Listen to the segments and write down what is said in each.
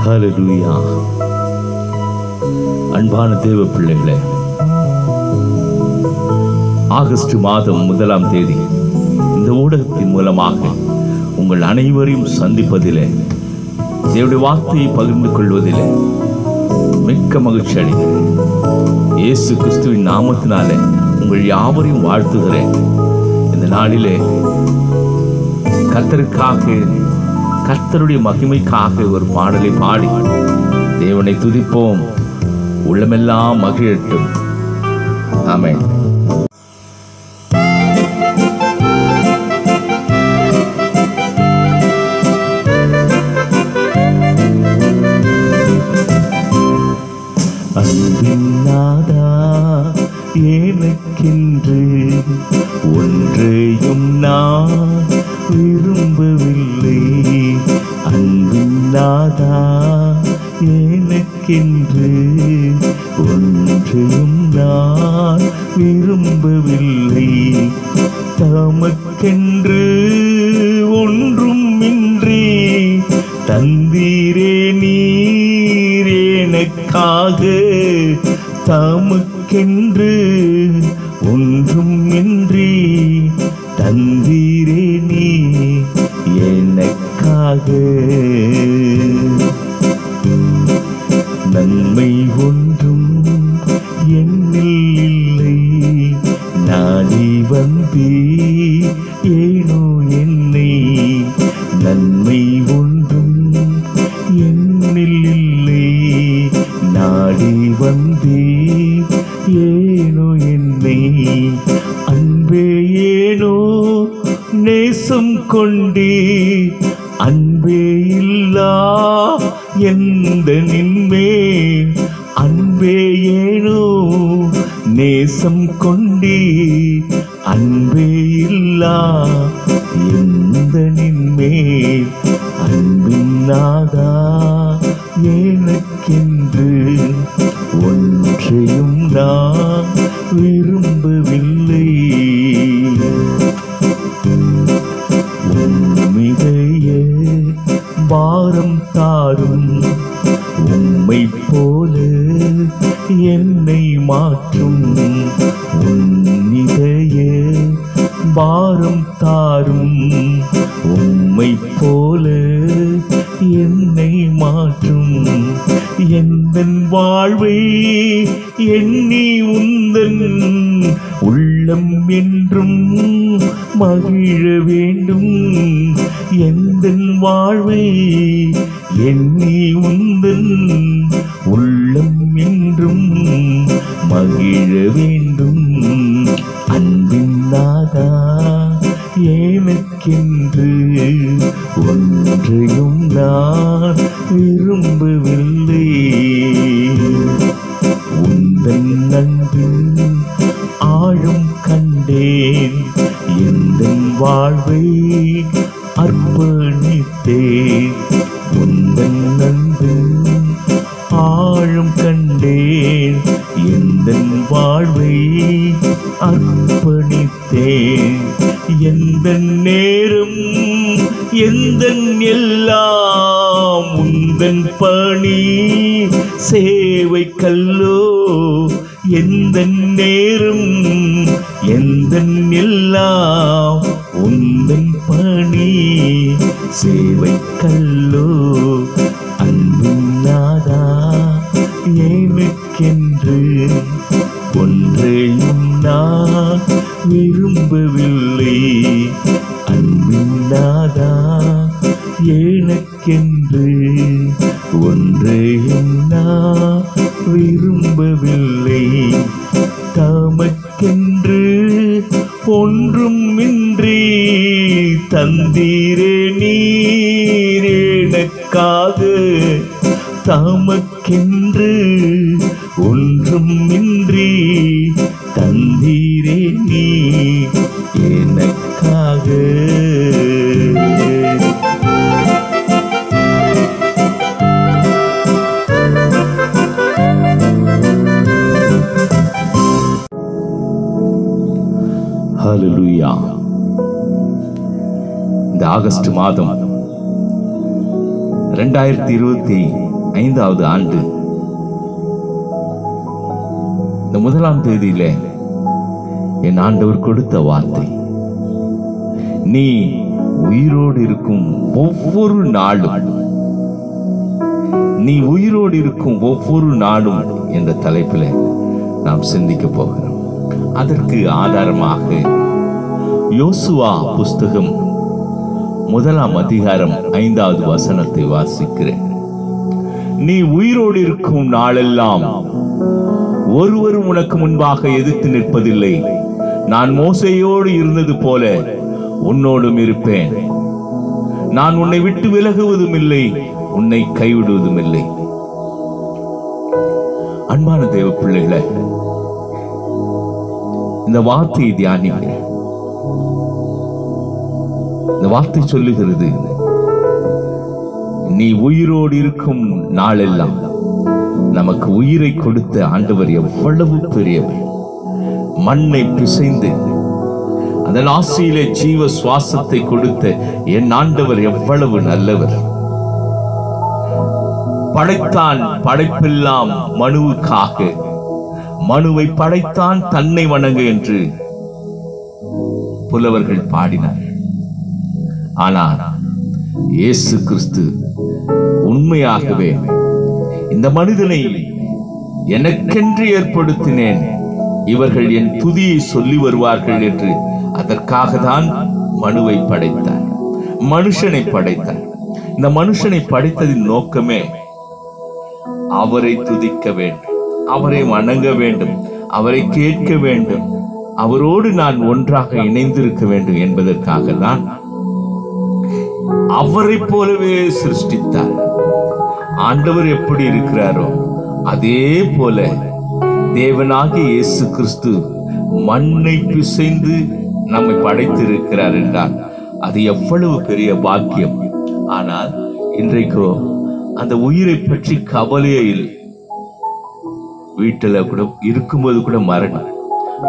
ஹல்லேலூயா. அன்பான தேவ பிள்ளைகளே, ஆகஸ்ட் மாதம் 1ஆம் தேதி இந்த ஊடகத்தின் மூலமாக உங்கள் அனைவரையும் சந்திப்பதிலே, தேவனுடைய வார்த்தையை பகிர்ந்து கொள்வதிலே மிக்க மகிழ்ச்சி அடைகிறேன். இயேசு கிறிஸ்துவின் நாமத்தினாலே உங்கள் யாவரையும் வாழ்த்துகிறேன். இந்த நாளிலே கர்த்தருக்காக, கர்த்தருடைய மகிமைக்காக ஒரு பாடலை பாடி தேவனை துதிப்போம். உள்ளமெல்லாம் மகிழட்டும். ஆமென். அன்பின் நாதா, எனக்கென்று ஒன்றையும் நான் விரும்பவில்லை. அன்பின் நாதா, எனக்கென்று ஒன்றையும் நான் விரும்பவில்லை. தமக்கென்று ஒன்றும் இன்றி தந்தீரே நீர் எனக்காக. தமக்கென்று ஒன்றும் இன்றி தந்தீரே நீ எனக்காக. நன்மை ஒன்றும் என்னில் இல்லை, நாடி வந்தே ஏனோ என்னை. நன்மை ஒன்றும் என்னில் இல்லை, நாடி வந்தே ஏனோ என்னை. அன்பே ஏனோ நேசம் கொண்டே, அன்பே இல்லா எந்த நின்மேல். அன்பே ஏனோ நேசம் கொண்டே, அன்பே இல்லா எந்த நின்மேல். அன்பின் நாதா, எனக்கென்று ஒன்றையும் நான் விரும்பவில்லை. உம்மிடைய பாரம் தாரும், உம்மை போல என்னை மாற்றும். உன்னிடைய பாரம் தாரும், உம்மை போல என்னை மாற்றும். எந்தன் வாழ்வை எண்ணி உந்தன் உள்ளம் என்றும் மகிழ வேண்டும். எந்தன் வாழ்வை எண்ணி உந்தன் உள்ளம் என்றும் மகிழ வேண்டும். அன்பின் நாதா, எனக்கென்று ஒன்றையும் நான் விரும்பவில்லை. உந்தன் அன்பின் ஆழம் கண்டேன், எந்தன் வாழ்வை அர்ப்பணித்தேன். உந்தன் அன்பின் ஆழம் கண்டேன், எந்தன் வாழ்வை அர்ப்பணித்தேன். எந்த நேரம் எந்த எல்லாம் உந்தன் பணி சேவை கல்லோ. எந்த நேரம் எந்த எல்லாம் உந்தன் பணி சேவை கல்லோ. அன்பின் நாதா, எனக்கென்று ஒன்றையும் நான் விரும்பவில்லை. அன்பின் நாதா, எனக்கென்று ஒன்றையும் நான் விரும்பவில்லை. தமக்கென்று ஒன்றும் இன்றி தந்தீரே நீர் எனக்காக. தமக்கென்று ஒன்றும் இன்றி தந்தீரே நீ எனக்காக. ஹல்லேலூயா. இந்த ஆகஸ்ட் மாதம் 2025 ஆண்டு இந்த 1ஆம் தேதியில என் ஆண்டவர் கொடுத்த வார்த்தை, நீ உயிரோடு இருக்கும் ஒவ்வொரு நாளும், நீ உயிரோடு இருக்கும் ஒவ்வொரு நாளும் என்ற தலைப்பில் நாம் சிந்திக்க போகிறோம். அதற்கு ஆதாரமாக யோசுவா புஸ்தகம் 1ஆம் அதிகாரம் 5வது வசனத்தை வாசிக்கிறேன். நீ உயிரோடு இருக்கும் நாளெல்லாம் ஒருவரும் உனக்கு முன்பாக எதிர்த்து நிற்பதில்லை. நான் மோசேயோடு இருந்தது போல உன்னோடும் இருப்பேன். நான் உன்னை விட்டு விலகுவதும் இல்லை, உன்னை கைவிடுவதும் இல்லை. அன்பான தேவ பிள்ளைகளை, இந்த வார்த்தையை தியானிங்க. இந்த வார்த்தை சொல்லுகிறது, நீ உயிரோடு இருக்கும் நாளெல்லாம். நமக்கு உயிரை கொடுத்த ஆண்டவர் எவ்வளவு பெரியவர். மண்ணை பிசைந்து அந்த நாசியிலே ஜீவ சுவாசத்தை கொடுத்த என் ஆண்டவர் எவ்வளவு நல்லவர். படைத்தான் படைப்பெல்லாம் மனுவுக்காக, மனுவை படைத்தான் தன்னை வணங்க என்று புலவர்கள் பாடினார். ஆனால் இயேசு கிறிஸ்து உண்மையாகவே இந்த மனிதனை எனக்கென்று ஏற்படுத்தினேன், இவர்கள் என் துதியை சொல்லி வருவார்கள் என்று அதற்காக தான் மனுவை படைத்தார், மனுஷனை படைத்தார். இந்த மனுஷனை படைத்ததின் நோக்கமே அவரை துதிக்க வேண்டும், அவரை வணங்க வேண்டும், அவரை கேட்க வேண்டும், அவரோடு நான் ஒன்றாக இணைந்திருக்க வேண்டும் என்பதற்காக தான் அவரை போலவே சிருஷ்டித்தார். ஆண்டவர் எப்படி இருக்கிறாரோ அதே போல தேவனாகிய இயேசு கிறிஸ்து மண்ணை பிசைந்து நம்மை படைத்திருக்கிறார் என்றால் அது எவ்வளவு பெரிய பாக்கியம். ஆனால் இன்றைக்கோ அந்த உயிரை பற்றி கவலையே இல்லை. வீட்டில் கூட இருக்கும்போது கூட மரணம்,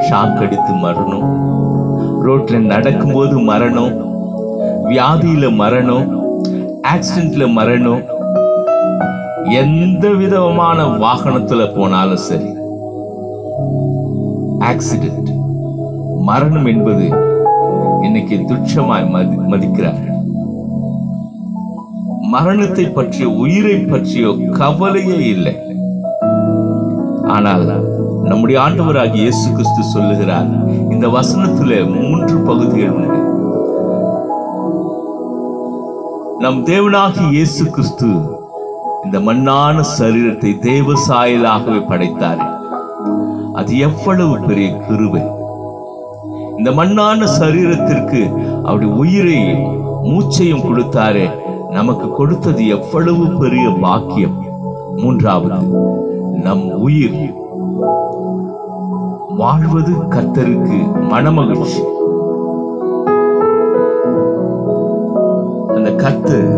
ஷாக் அடித்து மரணம், ரோட்ல நடக்கும்போது மரணம், வியாதியில மரணம், ஆக்சிடென்ட்ல மரணம், எந்த விதமான வாகனத்துல போனாலும் சரி ஆக்சிடென்ட், மரணம் என்பது இன்னைக்கு துச்சமாய் மதிக்கிறார்கள். மரணத்தை பற்றிய, உயிரை பற்றிய கவலையே இல்லை. ஆனால் நம்முடைய ஆண்டவராகிய இயேசு கிறிஸ்து சொல்லுகிறார், இந்த வசனத்துல 3 பகுதிகள் உண்டு. நம் தேவனாகிய இயேசு கிறிஸ்து இந்த மண்ணான சரீரத்தை தேவ சாயலாகவே படைத்தார். அது எவ்வளவு பெரிய கிருபை. இந்த மண்ணான சரீரத்திற்கு அவருடைய உயிரை மூச்சையும் கொடுத்தாரே, நமக்கு கொடுத்தது எவ்வளவு பெரிய பாக்கியம். 3வது, நம் உயிர் வாழ்வது கர்த்தருக்கு மனமகிழ்ச்சி. அந்த கர்த்தர்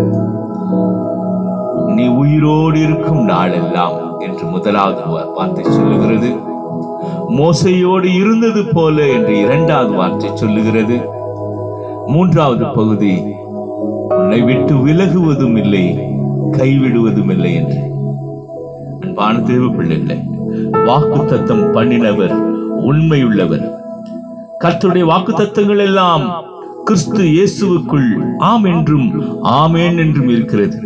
நீ உயிரோடு இருக்கும் நாளெல்லாம் என்று 1வது வார்த்தை சொல்லுகிறது. மோசையோடு இருந்தது போல என்று 2வது வார்த்தை சொல்லுகிறது. 3வது பகுதி, உன்னை விட்டு விலகுவதும் இல்லை, கைவிடுவதும் இல்லை என்று. அன்பான தேவ பிள்ளைகளே, வாக்குத்தத்தம் பண்ணினவர் உண்மையுள்ளவர். கர்த்தருடைய வாக்குத்தத்தங்கள் எல்லாம் கிறிஸ்து இயேசுவுக்குள் ஆம் என்றும் ஆமேன் என்றும் இருக்கிறது.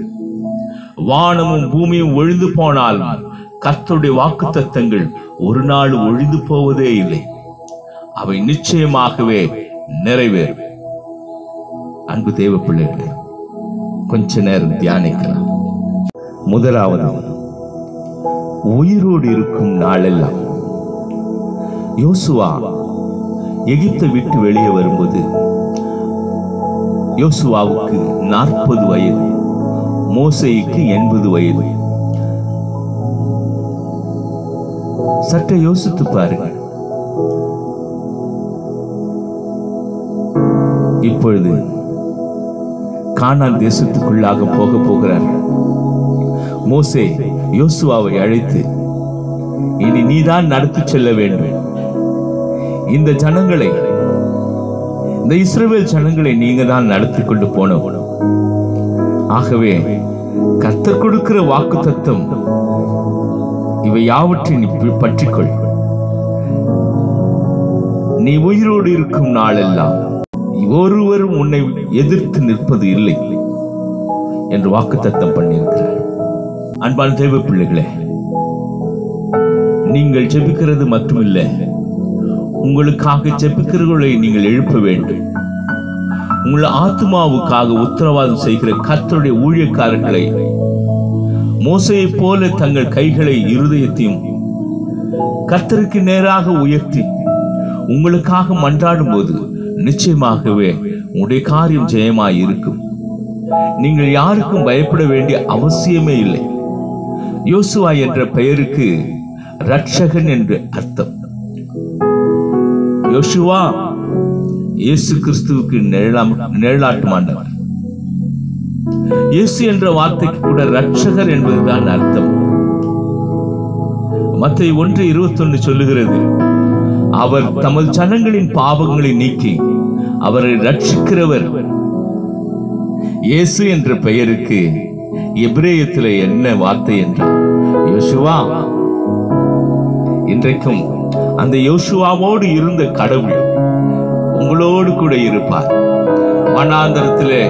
வானமும் பூமியும் ஒழிந்து போனாலும் கர்த்தருடைய வாக்குத்தத்தங்கள் ஒரு நாள் ஒழிந்து போவதே இல்லை. அவை நிச்சயமாகவே நிறைவேறும். அன்பு தேவ பிள்ளைகளே, கொஞ்ச நேரம் தியானிக்கலாம். 1வது, உயிரோடு இருக்கும் நாளெல்லாம். யோசுவா எகிப்தை விட்டு வெளியே வரும்போது யோசுவாவுக்கு 40 வயது, மோசேக்கு 80 வயது. சற்று யோசித்து பாருங்கள். இப்பொழுது கானான் தேசத்துக்குள்ளாக போகிறார்கள். மோசே யோசுவாவை அழைத்து, இனி நீதான் நடத்தி செல்ல வேண்டும். இந்த ஜனங்களை, இந்த இஸ்ரவேல் ஜனங்களை நீங்க தான் நடத்தி கொண்டு போனோம். ஆகவே கர்த்தர் கொடுக்கிற வாக்குத்தத்தம் இவை யாவற்றையும் நீ பற்றிக்கொள். நீ உயிரோடு இருக்கும் நாளெல்லாம் ஒருவரும் உன்னை எதிர்த்து நிற்பது இல்லை என்று வாக்குத்தத்தம் பண்ணியிருக்கிறார். அன்பான தேவ பிள்ளைகளே, நீங்கள் ஜெபிக்கிறது மட்டுமில்லை, உங்களுக்காக ஜெபிக்கிறவர்களை நீங்கள் எழுப்ப வேண்டும். உங்கள் ஆத்மாவுக்காக உத்தரவாதம் செய்கிற கர்த்தருடைய ஊழியக்காரர்களை மோசேயை போல தங்கள் கைகளை இருதயத்தையும் கர்த்தருக்கு நேராக உயர்த்தி உங்களுக்காக மன்றாடும் போது நிச்சயமாகவே உங்களுடைய காரியம் ஜெயமாய் இருக்கும். நீங்கள் யாருக்கும் பயப்பட வேண்டிய அவசியமே இல்லை. யோசுவா என்ற பெயருக்கு ரட்சகன் என்று அர்த்தம். யோசுவா இயேசு கிறிஸ்துவுக்கு நிழலாட்டமானவர். இயேசு என்ற வார்த்தைக்கு கூட ரட்சகர் என்பதுதான் அர்த்தம். மத்தேயு 1:21 சொல்லுகிறது, அவர் தமது ஜனங்களின் பாவங்களை நீக்கி அவரை ரட்சிக்கிறவர். இயேசு என்ற பெயருக்கு எபிரேயத்தில் என்ன வார்த்தை என்றால் யோசுவா. இன்றைக்கும் அந்த யோசுவாவோடு இருந்த கடவுள் உங்களோடு கூட இருப்பார். வனாந்தரத்திலே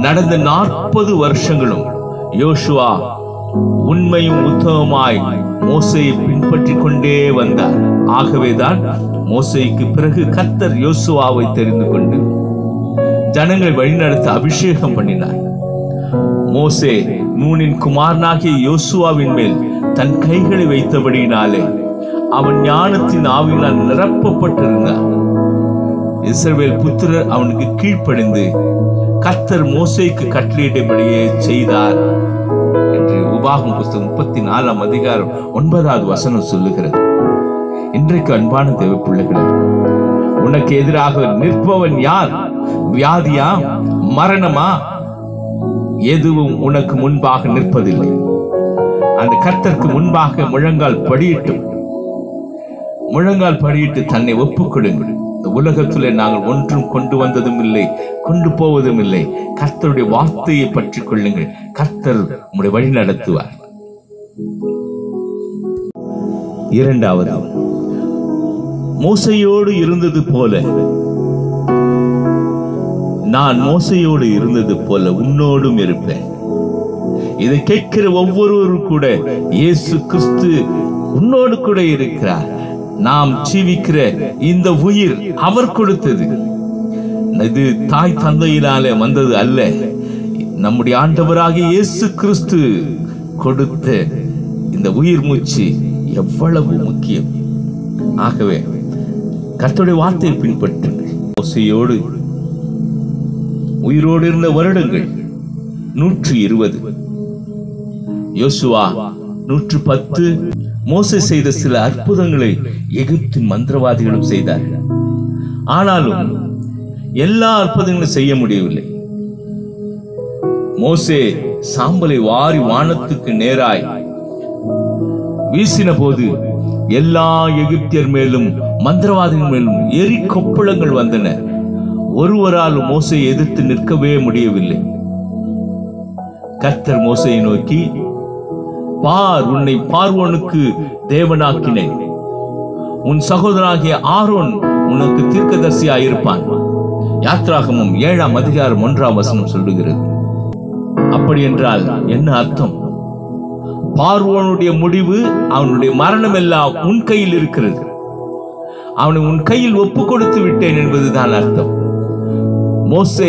நடந்த 40 வருஷங்களும் யோசுவா உண்மையும் உத்தமமாய் மோசேயை பின்பற்றி கொண்டே வந்தார். ஆகவேதான் மோசேக்கு பிறகு கர்த்தர் யோசுவாவை தெரிந்து கொண்டு ஜனங்களை வழிநடத்த அபிஷேகம் பண்ணினார். மோசே நூனின் குமாரனாகிய யோசுவாவின் மேல் தன் கைகளை வைத்தபடியினாலே அவன் ஞானத்தின் ஆவியினால் நிரப்பப்பட்டிருந்தார். இஸ்ரவேல் புத்திரர் அவனுக்கு கீழ்ப்படிந்து கர்த்தர் மோசேக்கு கட்டளையிட்டபடியே செய்தார் என்று உபாகமம் புத்தகம் 34ஆம் அதிகாரம் 9வது வசனம் சொல்லுகிறது. இன்றைக்கு அன்பான தேவ பிள்ளைகளே, உனக்கு எதிராக நிற்பவன் யார்? வியாதியா, மரணமா? எதுவும் உனக்கு முன்பாக நிற்பதில்லை. அந்த கர்த்தருக்கு முன்பாக முழங்கால் படியிட்டு தன்னை ஒப்புக்கொடுங்கள். இந்த உலகத்திலே நாங்கள் ஒன்றும் கொண்டு வந்ததும் இல்லை, கொண்டு போவதும் இல்லை. கர்த்தருடைய வார்த்தையை பற்றி கொள்ளுங்கள். கர்த்தர் உம்முடைய வழி நடத்துவார். இரண்டாவது, மோசையோடு இருந்தது போல, நான் மோசையோடு இருந்தது போல உன்னோடும் இருப்பேன். இதை கேட்கிற ஒவ்வொருவரும் கூட இயேசு கிறிஸ்து உன்னோடு கூட இருக்கிறார். நாம் ஜீவிக்கிற இந்த உயிர் அவர் கொடுத்தது. இது தாய் தந்தையினாலே வந்தது அல்ல. நம்முடைய ஆண்டவராகிய இயேசு கிறிஸ்து கொடுத்த இந்த உயிர் மூச்சு எவ்வளவு முக்கியம். ஆகவே கர்த்தருடைய வார்த்தையை பின்பற்றுங்கள். மோசையோடு உயிரோடு இருந்த வருடங்கள் 120, யோசுவா 110. மோசே செய்த சில அற்புதங்களை எகிப்தின் மந்திரவாதிகளும் செய்தார்கள். ஆனாலும் எல்லா அற்புதங்களும் செய்ய முடியவில்லை. மோசே சாம்பலை வாரி வானத்துக்கு நேராய் வீசின போது எல்லா எகிப்தியர் மேலும் மந்திரவாதிகள் மேலும் எரி கொப்பளங்கள் வந்தன. ஒருவராலும் மோசையை எதிர்த்து நிற்கவே முடியவில்லை. கர்த்தர் மோசையை நோக்கி, பார், உன்னை பார்வோனுக்கு தேவனாக்கினேன். உன் சகோதரனாகிய ஆரோன் உனக்கு தீர்க்கதரிசியாயிருப்பான். யாத்ராகமம் 7ஆம் அதிகாரம் 1ஆம் வசனம் சொல்லுகிறது. அப்படி என்றால் என்ன அர்த்தம்? பார்வோனுடைய முடிவு, அவனுடைய மரணம் எல்லாம் உன் கையில் இருக்கிறது. அவனை உன் கையில் ஒப்பு கொடுத்து விட்டேன் என்பதுதான் அர்த்தம். மோசே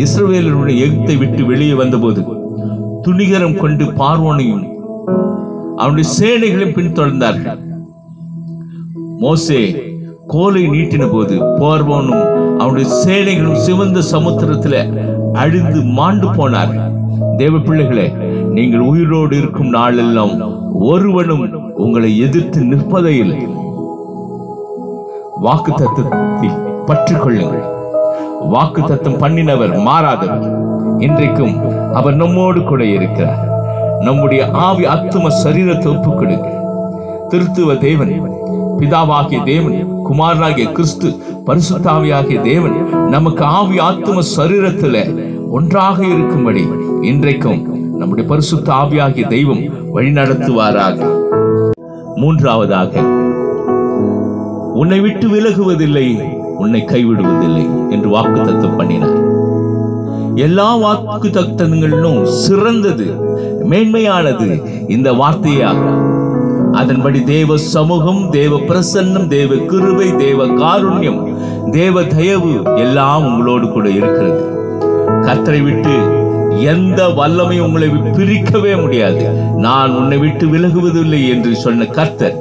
இஸ்ரவேலருடைய எகிப்தை விட்டு வெளியே வந்தபோது துணிகரம் கொண்டு பார்வோனையும் அவனுடைய சேனைகளையும் பின்தொடர்ந்தார்கள். மோசே கோலை நீட்டின போது பார்வோனும் அவனுடைய சேனைகளும் சிவந்த சமுத்திரத்தில் அழிந்து மாண்டு போனார்கள். தேவ பிள்ளைகளே, நீங்கள் உயிரோடு இருக்கும் நாளெல்லாம் ஒருவனும் உங்களை எதிர்த்து நிற்பதே இல்லை. வாக்கு தத்தத்தை பற்றிக் கொள்ளுங்கள். வாக்கு தத்தம் பண்ணினவர் மாறாதவர். இன்றைக்கும் அவர் நம்மோடு கூட இருக்கிறார். நம்முடைய ஆவி ஆத்தும சரீரத்தை ஒப்புக் கொடுங்க. திருத்துவ தேவன், பிதாவாகிய தேவன், குமாரனாகிய கிறிஸ்து, பரிசுத்தாவியாகிய தேவன் நமக்கு ஆவி ஆத்தும சரீரத்தில் ஒன்றாக இருக்கும்படி இன்றைக்கும் நம்முடைய பரிசுத்த ஆவியாகிய தெய்வம் வழிநடத்துவாராக. மூன்றாவதாக, உன்னை விட்டு விலகுவதில்லை, உன்னை கைவிடுவதில்லை என்று வாக்குத்தத்தம் பண்ணினார். எல்லா வாக்கு தத்தங்களிலும் சிறந்தது, மேன்மையானது இந்த வார்த்தையாகும். அதன்படி தேவ சமூகம், தேவ பிரசன்னம், தேவ கிருபை, தேவ காருண்யம், தேவ தயவு எல்லாம் உங்களோடு கூட இருக்கிறது. கர்த்தரை விட்டு எந்த வல்லமை உங்களை பிரிக்கவே முடியாது. நான் உன்னை விட்டு விலகுவதில்லை என்று சொன்ன கர்த்தர்,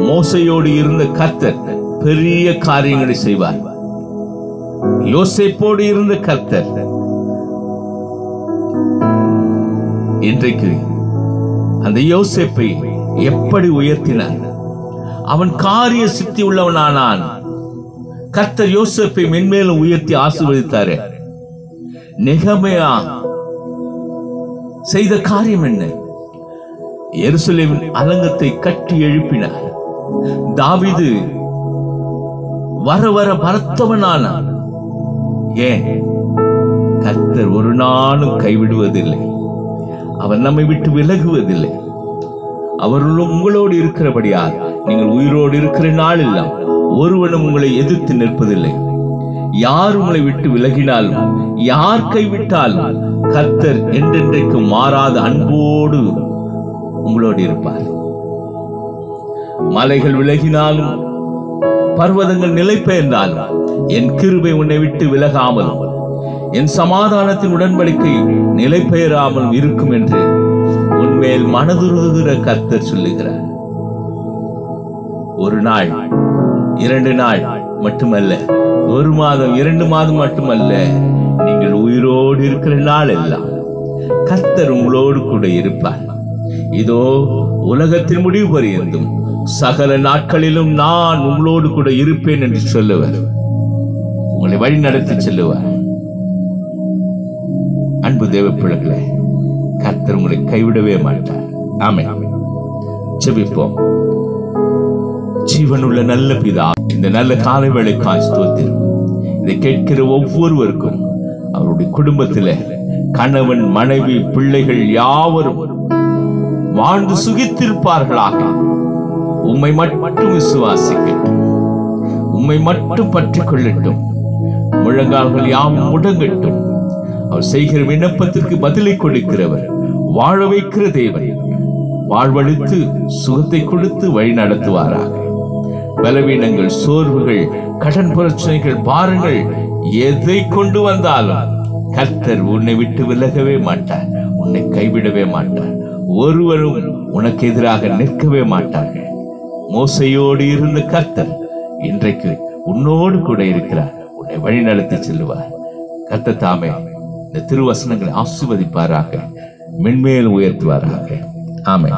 மோசையோடு இருந்த கர்த்தர் பெரிய காரியங்களை செய்வார். யோசேப்போடு இருந்த கர்த்தர் இன்றைக்கு அந்த யோசேப்பை எப்படி உயர்த்தினார்? அவன் காரிய சித்தி உள்ளவனானான். கர்த்தர் யோசேப்பை மென்மேலும் உயர்த்தி ஆசீர்வதித்தார். நெகமையா செய்த காரியம் என்ன? எருசலேமின் அலங்கத்தை கட்டி எழுப்பினார். தாவீது வர வர பலத்தவனானான். ஏன்? கர்த்தர் ஒரு நாளும் கைவிடுவதில்லை. அவர் நம்மை விட்டு விலகுவதில்லை. அவர்களும் உங்களோடு இருக்கிறபடியால் நீங்கள் உயிரோடு இருக்கிற நாளெல்லாம் ஒருவனும் உங்களை எதிர்த்து நிற்பதில்லை. யார் உங்களை விட்டு விலகினாலும், யார் கைவிட்டாலும், கர்த்தர் என்றென்றைக்கு மாறாத அன்போடு உங்களோடு இருப்பார். மலைகள் விலகினாலும், பர்வதங்கள் நிலை பெயர்ந்தாலும், என் கிருபை உன்னை விட்டு விலகாமலும், என் சமாதானத்தின் உடன்படிக்கை நிலை பெயராமலும் இருக்கும் என்று உன்மேல் மனதுருகிற கர்த்தர் சொல்லுகிறார். ஒரு நாள், 2 நாள் மட்டுமல்ல, 1 மாதம், 2 மாதம் மட்டுமல்ல, நீங்கள் உயிரோடு இருக்கிற நாள் எல்லாம் கர்த்தர் உங்களோடு கூட இருப்பார். இதோ உலகத்தின் முடிவு பரியந்தும் சகல நாட்களிலும் நான் உங்களோடு கூட இருப்பேன் என்று சொல்லுவார். உங்களை வழி நடத்தி செல்லுவார். அன்பு தேவ பிள்ளைகளே, கர்த்தர் உங்களை கைவிடவே மாட்டார். ஆமென். ஜெபிப்போம். ஜீவனுள்ள நல்ல பிதா, இந்த நல்ல காலை வேளைக்காய் ஸ்தோத்திரம். இதை கேட்கிற ஒவ்வொருவருக்கும் அவருடைய குடும்பத்திலே கணவன், மனைவி, பிள்ளைகள் யாவரும் வாழ்ந்து சுகித்திருப்பார்களாக. உம்மை மட்டும் விசுவாசிக்கட்டும், உம்மை மட்டும் பற்றிக் கொள்ளட்டும். முழங்கால்கள் யாவும் முடங்கட்டும். அவர் செய்கிற விண்ணப்பத்திற்கு பதிலை கொடுக்கிறவர், வாழ வைக்கிற தேவன், வாழ்வழித்து சுகத்தை கொடுத்து வழி நடத்துவாராக. பலவீனங்கள், சோர்வுகள், கடன் பிரச்சனைகள், பாருங்கள் எதை கொண்டு வந்தாலும் கர்த்தர் உன்னை விட்டு விலகவே மாட்டார், உன்னை கைவிடவே மாட்டார். ஒருவரும் உனக்கு எதிராக நிற்கவே மாட்டார்கள். மோசையோடு இருந்த கர்த்தர் இன்றைக்கு உன்னோடு கூட இருக்கிறார், உன்னை வழி நடத்தி செல்லுவார். கர்த்தர் தாமே இந்த திருவசனங்களை ஆசீர்வதிப்பாராக, மென்மேலும் உயர்த்துவாராக. ஆமென்.